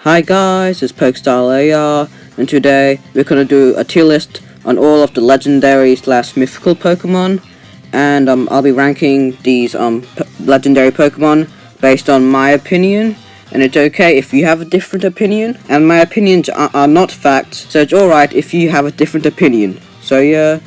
Hi guys, it's PokeStyleAR, and today we're gonna do a tier list on all of the legendary / mythical Pokemon, and I'll be ranking these legendary Pokemon based on my opinion, and it's okay if you have a different opinion, and my opinions are not facts, so it's alright if you have a different opinion. So yeah,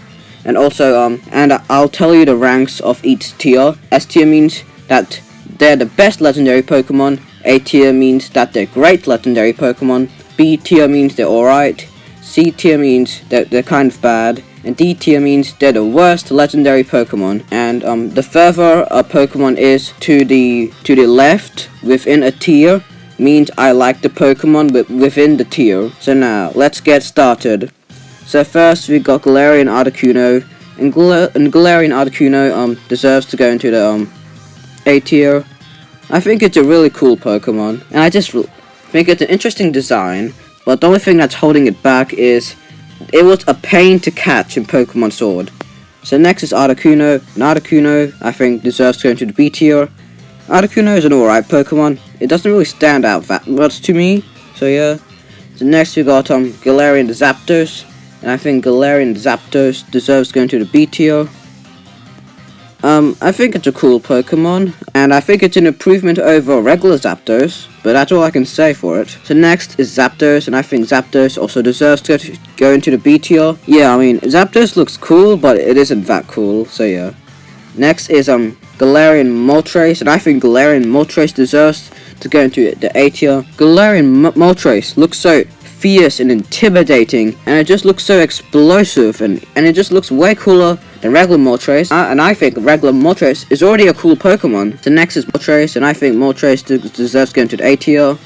and also and I'll tell you the ranks of each tier. S tier means that they're the best legendary Pokemon. A tier means that they're great legendary Pokemon. B tier means they're alright. C tier means that they're kind of bad. And D tier means they're the worst legendary Pokemon. And the further a Pokemon is to the left within a tier means I like the Pokemon within the tier. So now let's get started. So first we got Galarian Articuno, and Galarian Articuno deserves to go into the A tier. I think it's a really cool Pokemon, and I just think it's an interesting design, but the only thing that's holding it back is it was a pain to catch in Pokemon Sword. So next is Articuno, and Articuno I think deserves to go into the B tier. Articuno is an alright Pokemon. It doesn't really stand out that much to me, so yeah. So next we got Galarian Zapdos, and I think Galarian Zapdos deserves to go into the B tier. I think it's a cool Pokemon, and I think it's an improvement over regular Zapdos, but that's all I can say for it. So next is Zapdos, and I think Zapdos also deserves to go into the B tier. Yeah, I mean, Zapdos looks cool, but it isn't that cool, so yeah. Next is Galarian Moltres, and I think Galarian Moltres deserves to go into the A tier. Galarian Moltres looks so fierce and intimidating, and it just looks so explosive, and it just looks way cooler than regular Moltres, and I think regular Moltres is already a cool Pokemon. The next is Moltres, and I think Moltres deserves to go into the A tier.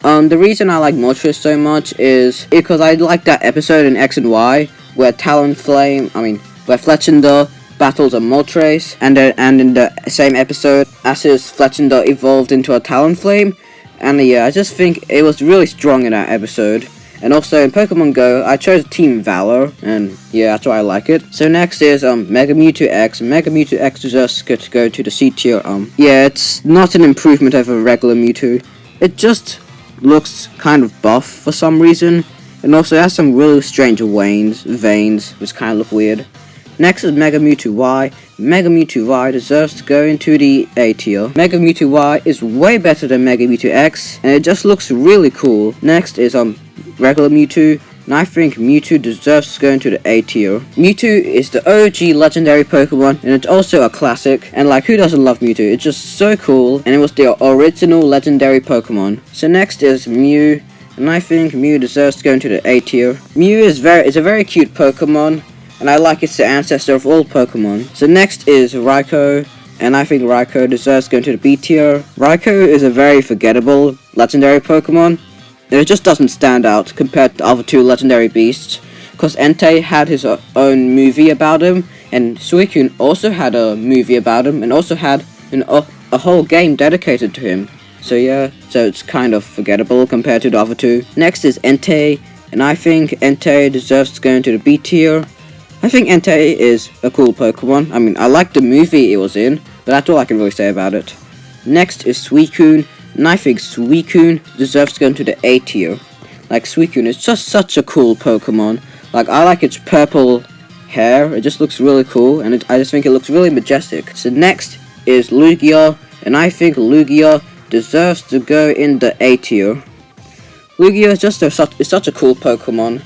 The reason I like Moltres so much is because I like that episode in X and Y where where Fletchinder battles a Moltres, and in the same episode, Ash's Fletchinder evolved into a Talonflame. And yeah, I just think it was really strong in that episode. And also in Pokemon Go, I chose Team Valor, and yeah, that's why I like it. So next is Mega Mewtwo X. Mega Mewtwo X deserves to go to the C tier. Yeah, it's not an improvement over regular Mewtwo. It just looks kind of buff for some reason, and also has some really strange veins, which kind of look weird. Next is Mega Mewtwo Y. Mega Mewtwo Y deserves to go into the A tier. Mega Mewtwo Y is way better than Mega Mewtwo X, and it just looks really cool. Next is regular Mewtwo, and I think Mewtwo deserves to go into the A tier. Mewtwo is the OG legendary Pokemon, and it's also a classic, and like, who doesn't love Mewtwo? It's just so cool, and it was the original legendary Pokemon. So next is Mew, and I think Mew deserves to go into the A tier. Mew is a very cute Pokemon, and I like it's the ancestor of all Pokemon. So next is Raikou, and I think Raikou deserves to go into the B tier. Raikou is a very forgettable legendary Pokemon, and it just doesn't stand out compared to the other two legendary beasts, because Entei had his own movie about him, and Suicune also had a movie about him, and also had a whole game dedicated to him. So yeah, so it's kind of forgettable compared to the other two. Next is Entei, and I think Entei deserves to go into the B tier. I think Entei is a cool Pokemon. I mean, I like the movie it was in, but that's all I can really say about it. Next is Suicune, and I think Suicune deserves to go into the A tier. Like, Suicune is just such a cool Pokemon. Like, I like its purple hair, it just looks really cool, and I just think it looks really majestic. So next is Lugia, and I think Lugia deserves to go in the A tier. Lugia is just such a cool Pokemon.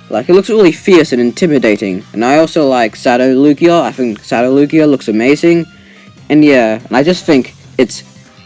Like, it looks really fierce and intimidating. And I also like Shadow Lugia. I think Shadow Lugia looks amazing. And yeah, and I just think its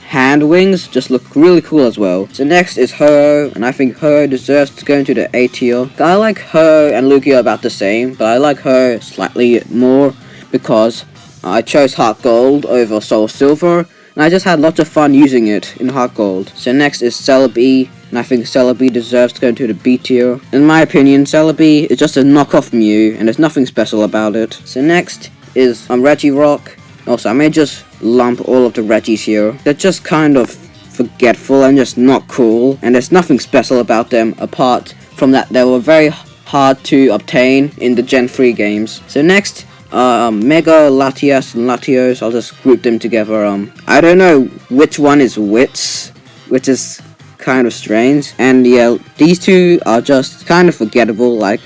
hand wings just look really cool as well. So next is Ho-Oh, and I think Ho-Oh deserves to go into the A tier. I like Ho-Oh and Lugia about the same, but I like Ho-Oh slightly more because I chose Heart Gold over Soul Silver, and I just had lots of fun using it in Heart Gold. So next is Celebi, and I think Celebi deserves to go into the B tier. In my opinion, Celebi is just a knockoff Mew, and there's nothing special about it. So next is Regirock. Also, I may just lump all of the Regis here. They're just kind of forgetful and just not cool, and there's nothing special about them apart from that they were very hard to obtain in the Gen 3 games. So next, Mega Latias and Latios, I'll just group them together. I don't know which one is which is kind of strange. And yeah, these two are just kind of forgettable. Like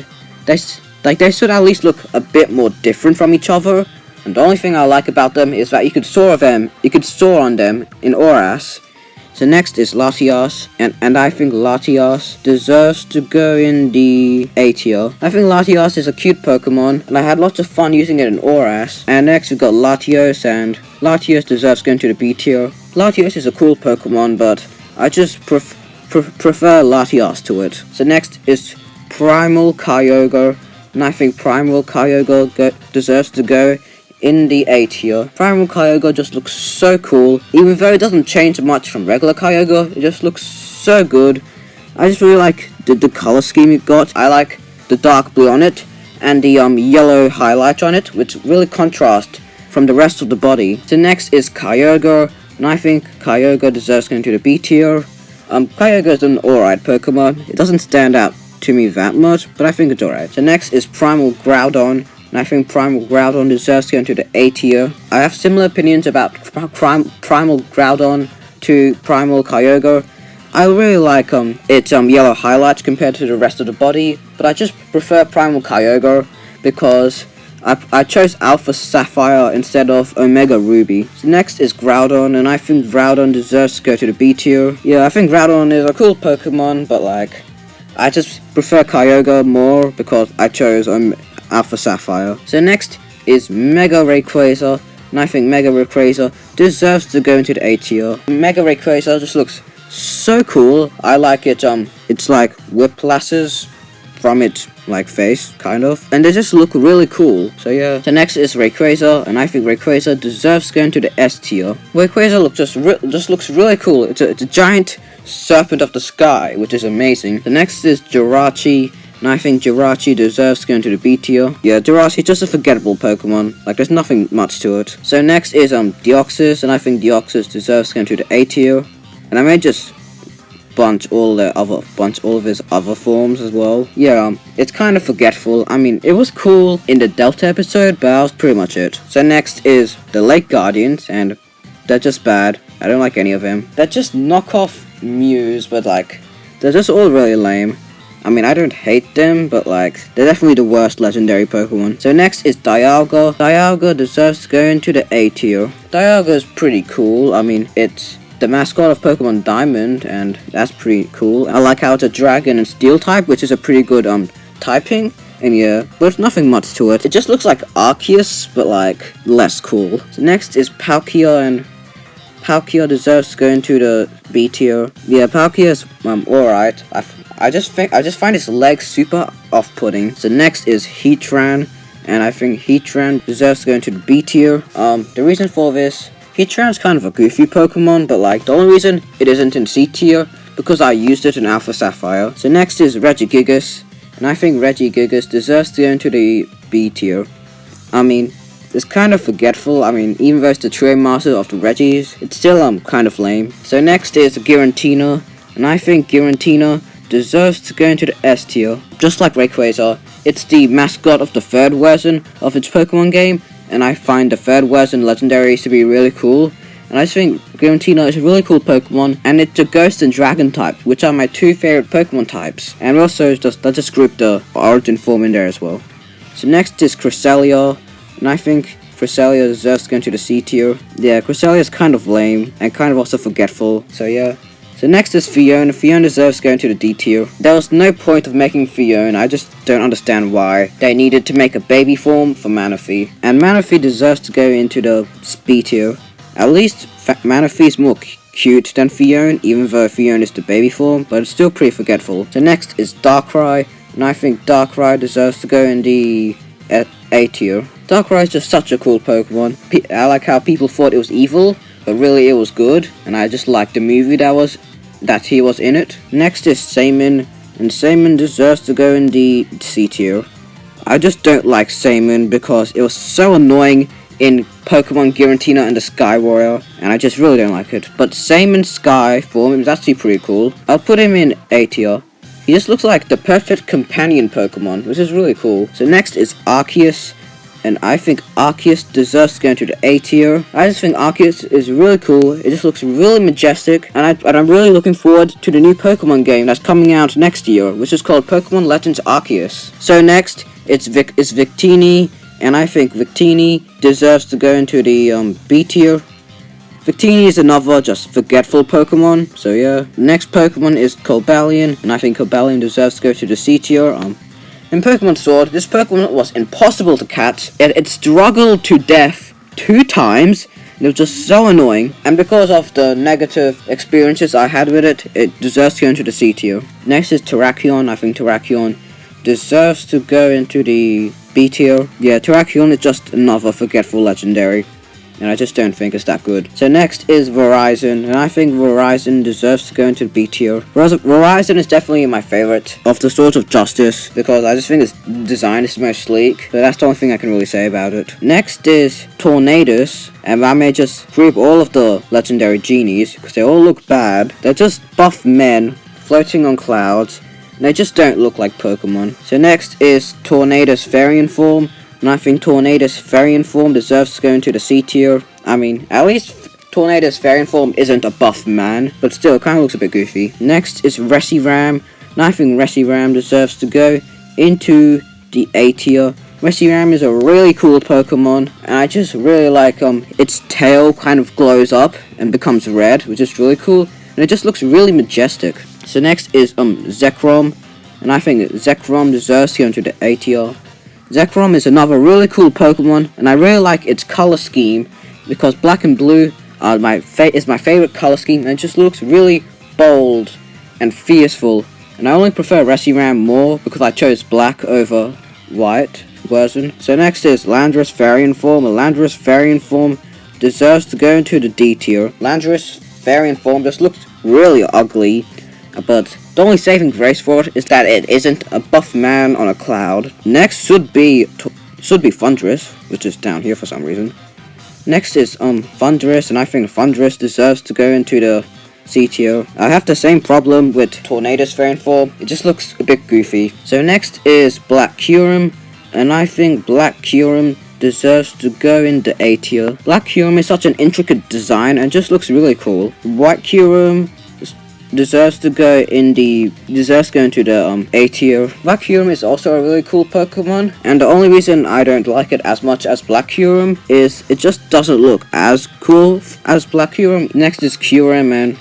they should at least look a bit more different from each other. And the only thing I like about them is that you could soar on them in Auras. So next is Latias, and I think Latias deserves to go in the A tier. I think Latias is a cute Pokemon, and I had lots of fun using it in Auras. And next we've got Latios, and Latios deserves going to the B tier. Latios is a cool Pokemon, but I just prefer Latias to it. So next is Primal Kyogre, and I think Primal Kyogre deserves to go in the A tier. Primal Kyogre just looks so cool, even though it doesn't change much from regular Kyogre. It just looks so good. I just really like the color scheme it got. I like the dark blue on it and the yellow highlight on it, which really contrast from the rest of the body. So next is Kyogre, and I think Kyogre deserves going to the B tier. Kyogre is an alright Pokemon. It doesn't stand out to me that much, but I think it's alright. So next is Primal Groudon, and I think Primal Groudon deserves to go into the A tier. I have similar opinions about Primal Groudon to Primal Kyogre. I really like its yellow highlights compared to the rest of the body, but I just prefer Primal Kyogre because I chose Alpha Sapphire instead of Omega Ruby. So next is Groudon, and I think Groudon deserves to go to the B tier. Yeah, I think Groudon is a cool Pokemon, but like, I just prefer Kyogre more because I chose Alpha Sapphire. So next is Mega Rayquaza, and I think Mega Rayquaza deserves to go into the A tier. Mega Rayquaza just looks so cool. I like it. It's like whiplashes from its like face, kind of, and they just look really cool. So yeah. So next is Rayquaza, and I think Rayquaza deserves to go into the S tier. Rayquaza just looks really cool. It's a giant serpent of the sky, which is amazing. The next is Jirachi, and I think Jirachi deserves to go into the B tier. Yeah, Jirachi is just a forgettable Pokemon. Like, there's nothing much to it. So next is Deoxys, and I think Deoxys deserves to go into the A tier. And I may just bunch all of his other forms as well. Yeah, it's kind of forgetful. I mean, it was cool in the Delta episode, but that was pretty much it. So next is the Lake Guardians, and they're just bad. I don't like any of them. They're just knockoff Mews, but like, they're just all really lame. I mean, I don't hate them, but like, they're definitely the worst legendary Pokemon. So next is Dialga. Dialga deserves to go into the A tier. Dialga is pretty cool. I mean, it's the mascot of Pokemon Diamond, and that's pretty cool. I like how it's a dragon and steel type, which is a pretty good typing. And yeah, but there's nothing much to it. It just looks like Arceus, but like less cool. So next is Palkia, and Palkia deserves to go into the B tier. Yeah, Palkia is alright. I just find its legs super off-putting. So next is Heatran, and I think Heatran deserves to go into the B tier. The reason for this, Heatran's kind of a goofy Pokemon, but like, the only reason it isn't in C tier because I used it in Alpha Sapphire. So next is Regigigas, and I think Regigigas deserves to go into the B tier. I mean, it's kind of forgetful. I mean, even though it's the Trio Master of the Reggies, it's still kind of lame. So next is Giratina, and I think Giratina deserves to go into the S tier. Just like Rayquaza, it's the mascot of the third version of its Pokemon game, and I find the third version legendaries to be really cool. And I think Giratina is a really cool Pokemon, and it's a Ghost and Dragon type, which are my two favorite Pokemon types. And also, I just grouped the Origin form in there as well. So next is Cresselia, and I think Cresselia deserves to go into the C tier. Yeah, Cresselia is kind of lame, and kind of also forgetful, so yeah. So next is Fiona. Fiona deserves to go into the D tier. There was no point of making Fiona, I just don't understand why they needed to make a baby form for Manaphy. And Manaphy deserves to go into the B tier. At least Manaphy is more cute than Fiona, even though Fiona is the baby form, but it's still pretty forgetful. So next is Darkrai, and I think Darkrai deserves to go in the A tier. Darkrai is just such a cool Pokemon. I like how people thought it was evil, but really it was good, and I just liked the movie that he was in it. Next is Saman, and Saman deserves to go in the C tier. I just don't like Saman because it was so annoying in Pokemon Giratina and the Sky Warrior, and I just really don't like it. But Saman Sky form is actually pretty cool. I'll put him in A tier. He just looks like the perfect companion Pokemon, which is really cool. So next is Arceus, and I think Arceus deserves to go into the A tier. I just think Arceus is really cool. It just looks really majestic, and I'm really looking forward to the new Pokemon game that's coming out next year, which is called Pokemon Legends Arceus. So next, it's Victini, and I think Victini deserves to go into the B tier. Victini is another just forgetful Pokemon, so yeah. Next Pokemon is Cobalion, and I think Cobalion deserves to go to the C tier. In Pokemon Sword, this Pokemon was impossible to catch. It struggled to death 2 times. It was just so annoying. And because of the negative experiences I had with it, it deserves to go into the C tier. Next is Terrakion. I think Terrakion deserves to go into the B tier. Yeah, Terrakion is just another forgetful legendary, and I just don't think it's that good. So next is Verizon, and I think Verizon deserves to go into B tier. Verizon is definitely my favorite of the Swords of Justice, because I just think its design is the most sleek, but that's the only thing I can really say about it. Next is Tornadus, and I may just group all of the legendary genies, because they all look bad. They're just buff men floating on clouds, and they just don't look like Pokemon. So next is Tornadus Variant Form, and I think Tornadus Variant Form deserves to go into the C tier. I mean, at least Tornadus Variant Form isn't a buff man, but still, it kind of looks a bit goofy. Next is Reshiram, and I think Reshiram deserves to go into the A tier. Reshiram is a really cool Pokemon, and I just really like its tail kind of glows up and becomes red, which is really cool, and it just looks really majestic. So next is Zekrom, and I think Zekrom deserves to go into the A tier. Zekrom is another really cool Pokemon, and I really like its color scheme, because black and blue is my favorite color scheme, and it just looks really bold and fierceful. And I only prefer Reshiram more because I chose black over white version. So next is Landorus Variant Form. Landorus Variant Form deserves to go into the D tier. Landorus Variant Form just looks really ugly, but the only saving grace for it is that it isn't a buff man on a cloud. Next should be Thundurus, which is down here for some reason. Next is Thundurus, and I think Thundurus deserves to go into the C tier. I have the same problem with Tornadus Variant Form. It just looks a bit goofy. So next is Black Kyurem, and I think Black Kyurem deserves to go in the A tier. Black Kyurem is such an intricate design and just looks really cool. White Kyurem deserves to go into the A tier. Black Kyurem is also a really cool Pokemon, and the only reason I don't like it as much as Black Kyurem is it just doesn't look as cool as Black Kyurem. Next is Kyurem, and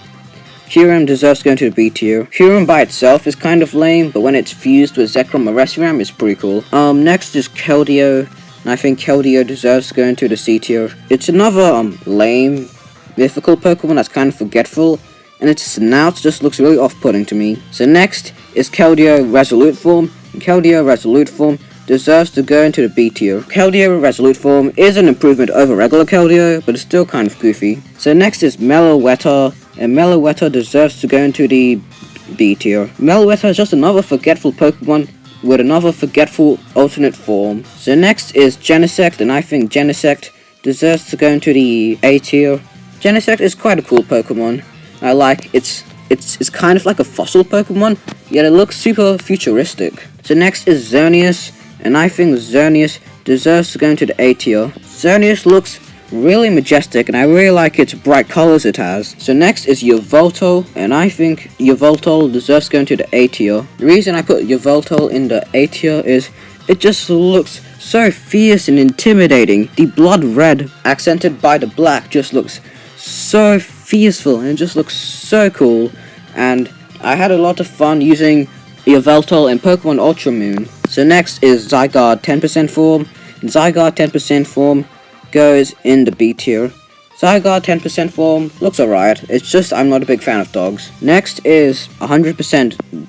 Kyurem deserves to go into the B tier. Kyurem by itself is kind of lame, but when it's fused with Zekrom or Reshiram, it's pretty cool. Next is Keldeo, and I think Keldeo deserves to go into the C tier. It's another lame mythical Pokemon that's kind of forgetful, and its snout just looks really off-putting to me. So next is Keldeo Resolute Form. Keldeo Resolute Form deserves to go into the B tier. Keldeo Resolute Form is an improvement over regular Keldeo, but it's still kind of goofy. So next is Meloetta, and Meloetta deserves to go into the B tier. Meloetta is just another forgetful Pokemon with another forgetful alternate form. So next is Genesect, and I think Genesect deserves to go into the A tier. Genesect is quite a cool Pokemon. I like it's kind of like a fossil Pokemon, yet it looks super futuristic. So next is Xerneas, and I think Xerneas deserves to go into the A tier. Xerneas looks really majestic, and I really like its bright colors it has. So next is Yveltal, and I think Yveltal deserves to go into the A tier. The reason I put Yveltal in the A tier is it just looks so fierce and intimidating. The blood red accented by the black just looks so fierceful, and it just looks so cool, and I had a lot of fun using Yveltal in Pokemon Ultra Moon. So next is Zygarde 10% form, and Zygarde 10% form goes in the B tier. Zygarde 10% form looks alright, it's just I'm not a big fan of dogs. Next is 100%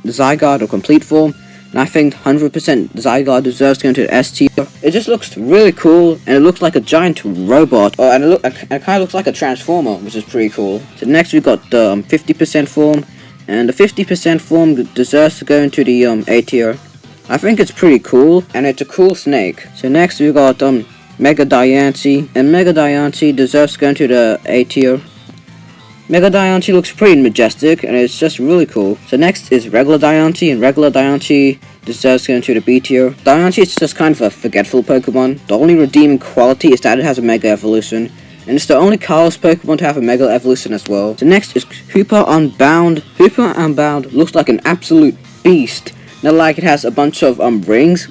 Zygarde or complete form, and I think 100% Zygarde deserves to go into the S tier. It just looks really cool, and it looks like a giant robot, and it kind of looks like a transformer, which is pretty cool. So next we've got the 50% form, and the 50% form deserves to go into the A tier. I think it's pretty cool, and it's a cool snake. So next we've got Mega Diancie, and Mega Diancie deserves to go into the A tier. Mega Diancie looks pretty majestic, and it's just really cool. So next is regular Diancie, and regular Diancie deserves to go into the B tier. Diancie is just kind of a forgetful Pokemon. The only redeeming quality is that it has a Mega Evolution, and it's the only colorless Pokemon to have a Mega Evolution as well. So next is Hoopa Unbound. Hoopa Unbound looks like an absolute beast. Not like it has a bunch of rings,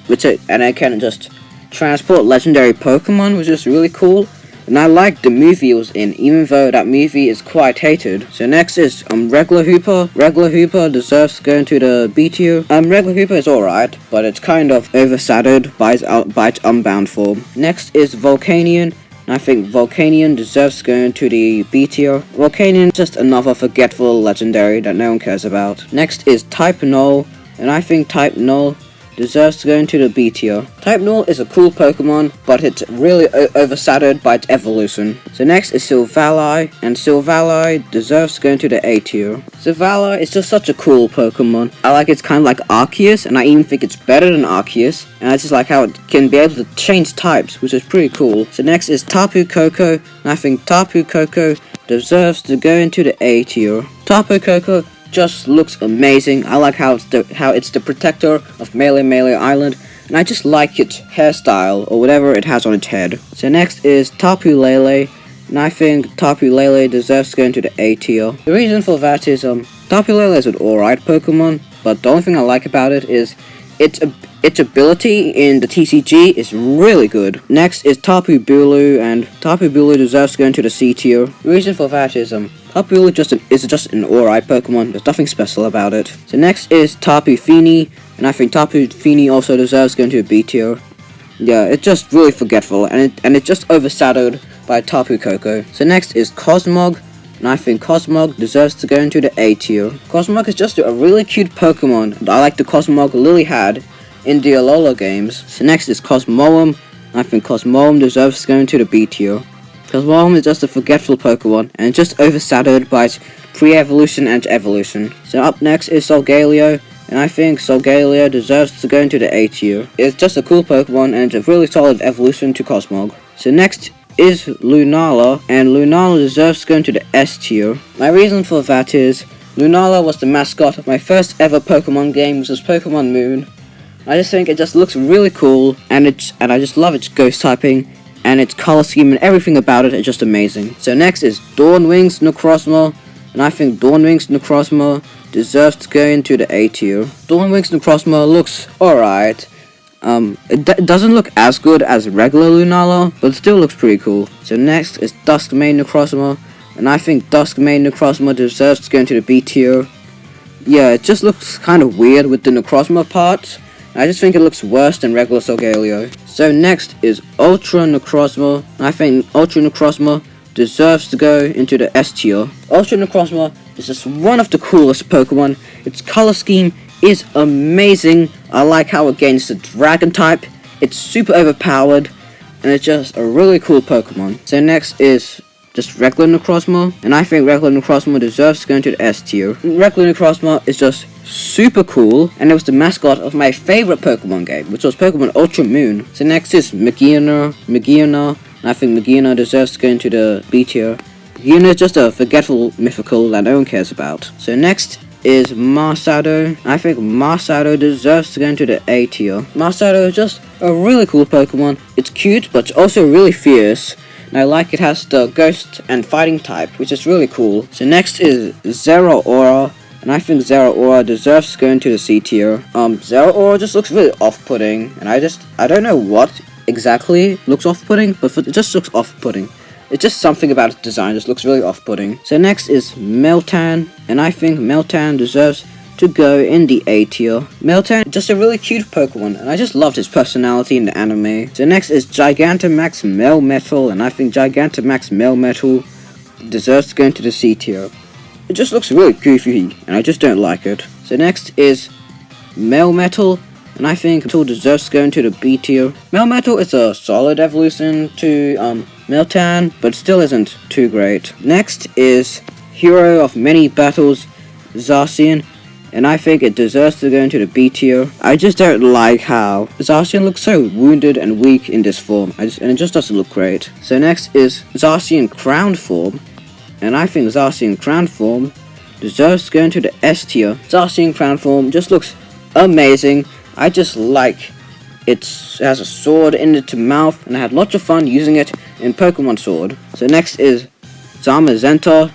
and it can just transport legendary Pokemon, which is really cool. And I like the movie it was in, even though that movie is quite hated. So next is regular Hoopa. Regular Hoopa deserves to go into the B tier. Regular Hoopa is alright, but it's kind of overshadowed by its Unbound form. Next is Volcanion. And I think Volcanion deserves to go into the B tier. Volcanion is just another forgetful legendary that no one cares about. Next is Type Null. And I think Type Null deserves to go into the B tier. Type Null is a cool Pokemon, but it's really overshadowed by its evolution. So next is Silvally, and Silvally deserves to go into the A tier. Silvally is just such a cool Pokemon. I like it's kind of like Arceus, and I even think it's better than Arceus. And I just like how it can be able to change types, which is pretty cool. So next is Tapu Koko, and I think Tapu Koko deserves to go into the A tier. Tapu Koko just looks amazing. I like how it's the protector of Melee Island, and I just like its hairstyle or whatever it has on its head. So next is Tapu Lele, and I think Tapu Lele deserves to go into the A tier. The reason for that is Tapu Lele is an alright Pokemon, but the only thing I like about it is its ability in the TCG is really good. Next is Tapu Bulu, and Tapu Bulu deserves to go into the C tier. The reason for that is Tapu Bulu is just an alright Pokemon. There's nothing special about it. So next is Tapu Fini, and I think Tapu Fini also deserves to go into a B tier. Yeah, it's just really forgetful, and it's just overshadowed by Tapu Koko. So next is Cosmog, and I think Cosmog deserves to go into the A tier. Cosmog is just a really cute Pokemon. I like the Cosmog Lily had in the Alola games. So next is Cosmoem, and I think Cosmoem deserves to go into the B tier. Cosmoem is just a forgetful Pokemon, and it's just overshadowed by its pre-evolution and evolution. So up next is Solgaleo, and I think Solgaleo deserves to go into the A tier. It's just a cool Pokemon, and it's a really solid evolution to Cosmog. So next is Lunala, and Lunala deserves to go into the S tier. My reason for that is Lunala was the mascot of my first ever Pokemon game, which was Pokemon Moon. I just think it just looks really cool, and I just love its ghost typing, and its color scheme and everything about it is just amazing. So next is Dawnwings Necrozma, and I think Dawnwings Necrozma deserves to go into the A tier. Dawnwings Necrozma looks alright. It doesn't look as good as regular Lunala, but it still looks pretty cool. So next is Duskmane Necrozma, and I think Duskmane Necrozma deserves to go into the B tier. Yeah, it just looks kind of weird with the Necrozma parts. I just think it looks worse than regular Solgaleo. So next is Ultra Necrozma, and I think Ultra Necrozma deserves to go into the S tier. Ultra Necrozma is just one of the coolest Pokemon. Its color scheme is amazing. I like how it gains the Dragon type. It's super overpowered, and it's just a really cool Pokemon. So next is just regular Necrozma, and I think regular Necrozma deserves to go into the S tier. Regular Necrozma is just super cool, and it was the mascot of my favorite Pokemon game, which was Pokemon Ultra Moon. So next is Magearna, and I think Magearna deserves to go into the B tier. Magearna is just a forgetful mythical that no one cares about. So next is Marsado. I think Marsado deserves to go into the A tier. Marsado is just a really cool Pokemon. It's cute, but it's also really fierce. And I like it has the ghost and fighting type, which is really cool. So next is Zeraora, and I think Zeraora deserves to go into the C tier. Zeraora just looks really off-putting, and I don't know what exactly looks off-putting, but it just looks off-putting. It's just something about its design just looks really off-putting. So next is Meltan, and I think Meltan deserves to go in the A tier. Meltan is just a really cute Pokemon, and I just loved his personality in the anime. So next is Gigantamax Melmetal, and I think Gigantamax Melmetal deserves to go into the C tier. It just looks really goofy, and I just don't like it. So next is Melmetal, and I think Metal deserves to go into the B tier. Melmetal is a solid evolution to Meltan, but still isn't too great. Next is Hero of Many Battles, Zacian, and I think it deserves to go into the B tier. I just don't like how Zacian looks so wounded and weak in this form, and it just doesn't look great. So next is Zacian Crowned form, and I think Zacian Crown Form deserves to go into the S tier. Zacian Crown Form just looks amazing. I just like it has a sword in its mouth, and I had lots of fun using it in Pokemon Sword. So next is Zamazenta,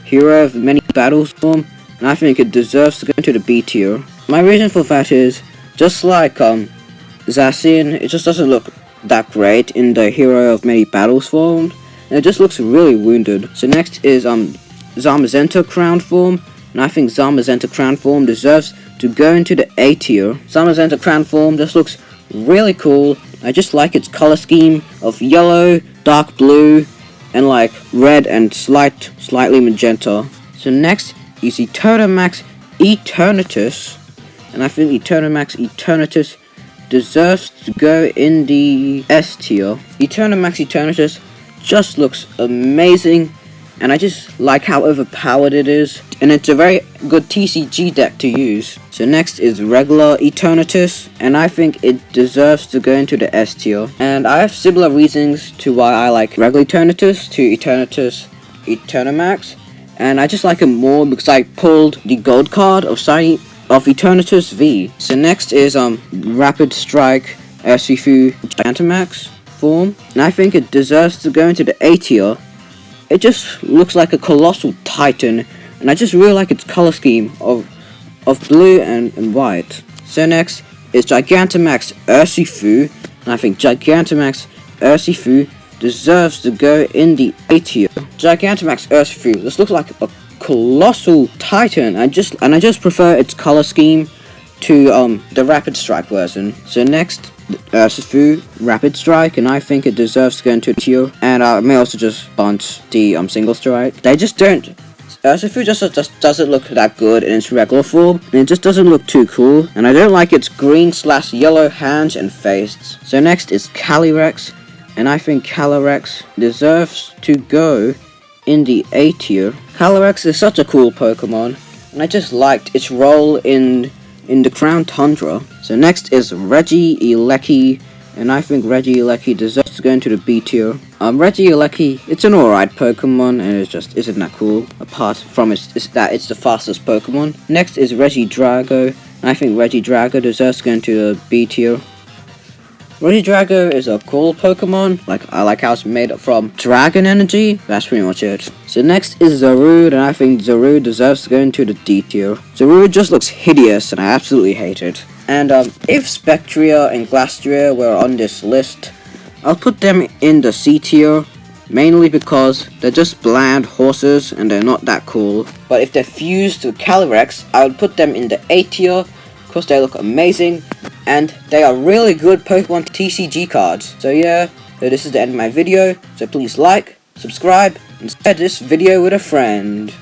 Hero of Many Battles Form, and I think it deserves to go into the B tier. My reason for that is, just like Zacian, it just doesn't look that great in the Hero of Many Battles form, and it just looks really wounded. So next is Zamazenta Crown Form, and I think Zamazenta Crown Form deserves to go into the A tier. Zamazenta Crown Form just looks really cool. I just like its color scheme of yellow, dark blue, and like red and slightly magenta. So next is Eternamax Eternatus, and I think Eternamax Eternatus deserves to go in the S tier. Eternamax Eternatus just looks amazing, and I just like how overpowered it is, and it's a very good TCG deck to use. So next is regular Eternatus, and I think it deserves to go into the S tier. And I have similar reasons to why I like regular Eternatus to Eternatus Eternamax, and I just like it more because I pulled the gold card of Eternatus V. So next is Rapid Strike Urshifu Gigantamax form, and I think it deserves to go into the A tier. It just looks like a colossal titan, and I just really like its color scheme of blue and white. So next is Gigantamax Urshifu, and I think Gigantamax Urshifu deserves to go in the A tier. Gigantamax Urshifu, this looks like a colossal titan. I just prefer its color scheme to the Rapid Strike version. So next, Urshifu Rapid Strike, and I think it deserves to go into the tier. And I may also just bunch the Single Strike. They just don't. Urshifu just doesn't look that good in its regular form, and it just doesn't look too cool. And I don't like its green/yellow hands and face. So next is Calyrex, and I think Calyrex deserves to go in the A tier. Calyrex is such a cool Pokemon, and I just liked its role in the Crown Tundra. So next is Regieleki, and I think Regieleki deserves to go into the B tier. Regieleki, it's an alright Pokemon, and it just isn't that cool, apart from it's the fastest Pokemon. Next is Regidrago, and I think Regidrago deserves to go into the B tier. Regidrago is a cool Pokemon. I like how it's made up from dragon energy. That's pretty much it. So next is Zarude, and I think Zarude deserves to go into the D tier. Zarude just looks hideous, and I absolutely hate it. And if Spectria and Glastrier were on this list, I'll put them in the C tier, mainly because they're just bland horses and they're not that cool. But if they're fused to Calyrex, I would put them in the A tier, because they look amazing, and they are really good Pokemon TCG cards. So yeah, so this is the end of my video, so please like, subscribe, and share this video with a friend.